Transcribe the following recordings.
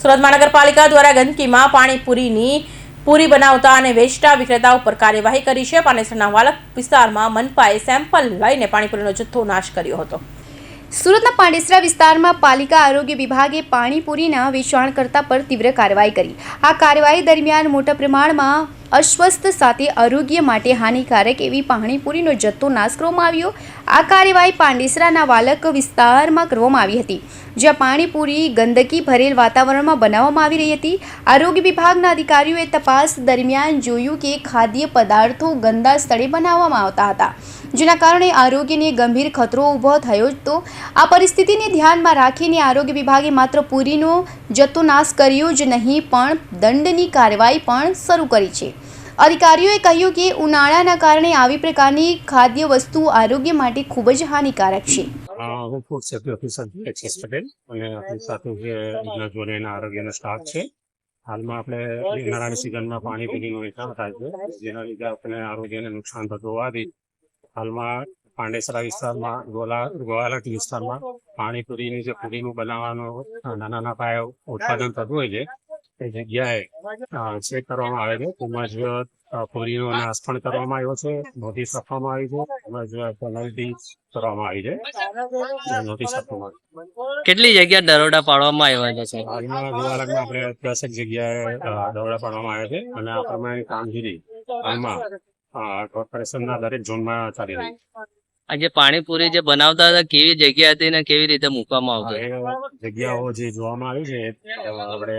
સુરત મહાનગરપાલિકા દ્વારા ગંદકીમાં પાણીપુરીની પૂરી બનાવતા અને વેચતા વિક્રેતા ઉપર કાર્યવાહી કરી છે। પાનેસરના વાલક વિસ્તારમાં મનપાએ સેમ્પલ લઈને પાણીપુરીનો જથ્થો નાશ કર્યો હતો। સુરતના પાંડેસરા વિસ્તારમાં પાલિકા આરોગ્ય વિભાગે પાણીપુરીના વેચાણકર્તા પર તીવ્ર કાર્યવાહી કરી। આ કાર્યવાહી દરમિયાન મોટા પ્રમાણમાં અસ્વસ્થ સાથે આરોગ્ય માટે હાનિકારક એવી પાણીપુરીનો જથ્થો નાશ કરવામાં આવ્યો। આ કાર્યવાહી પાંડેસરાના વાલક વિસ્તારમાં કરવામાં આવી હતી, જ્યાં પાણીપુરી ગંદકી ભરેલ વાતાવરણમાં બનાવવામાં આવી રહી હતી। આરોગ્ય વિભાગના અધિકારીઓએ તપાસ દરમિયાન જોયું કે ખાદ્ય પદાર્થો ગંદા સ્થળે બનાવવામાં આવતા હતા, જેના કારણે આરોગ્યને ગંભીર ખતરો ઊભો થયો હતો। આ પરિસ્થિતિને ધ્યાનમાં રાખીને આરોગ્ય વિભાગે માત્ર પૂરીનો જથ્થો નાશ કર્યો જ નહીં, પણ દંડની કાર્યવાહી પણ શરૂ કરી છે। અધિકારીઓએ કહ્યું કે ઉનાળાના કારણે આવી પ્રકારની ખાદ્ય વસ્તુ આરોગ્ય માટે ખૂબ જ હાનિકારક છે। હું food safety officer HS Patel અને આપણી સાથે જે જોડેના આરોગ્યનો સ્ટાફ છે। હાલમાં આપણે ઉનાળાની સિઝનમાં પાણીપુરીનું વેચાણ થાય છે, જેના લીધે આપણે આરોગ્યને નુકસાન થતું હોવાથી હાલમાં પાંડેસરા વિસ્તારમાં ગોવાલટ વિસ્તારમાં પાણીપુરીની જે પૂરીનું બનાવવાનું નાના પાયે ઉત્પાદન થતું હોય છે, એ જગ્યાએ ચેક કરવામાં આવે છે। તેમજ પૂરીનો નાશ પણ કરવામાં આવ્યો છે, નોટિસ આપવામાં આવી છે, તેમજ પેનલ્ટી કરવામાં આવી છે, નોટિસ આપવામાં આવી। કેટલી જગ્યા દરોડા પાડવામાં આવ્યા છે? હાલમાં ગોવાલટમાં આપણે 10 જગ્યાએ દરોડા પાડવામાં આવ્યા છે અને આ પ્રમાણે કામગીરી હાલમાં કોર્પોરેશનના દરેક ઝોનમાં ચાલી રહી છે। આ જે પાણીપુરી જે બનાવતા હતા, કેવી જગ્યા હતી ને કેવી રીતે મૂકવામાં આવતી? જગ્યાઓ જે જોવામાં આવી છે આપણે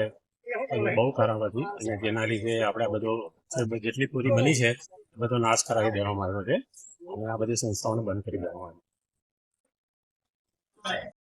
બહુ ખરાબ હતી અને જેના લીધે આપણે બધું જેટલી પૂરી બની છે બધો નાશ કરાવી દેવામાં આવ્યો છે અને આ બધી સંસ્થાઓને બંધ કરી દેવામાં આવી।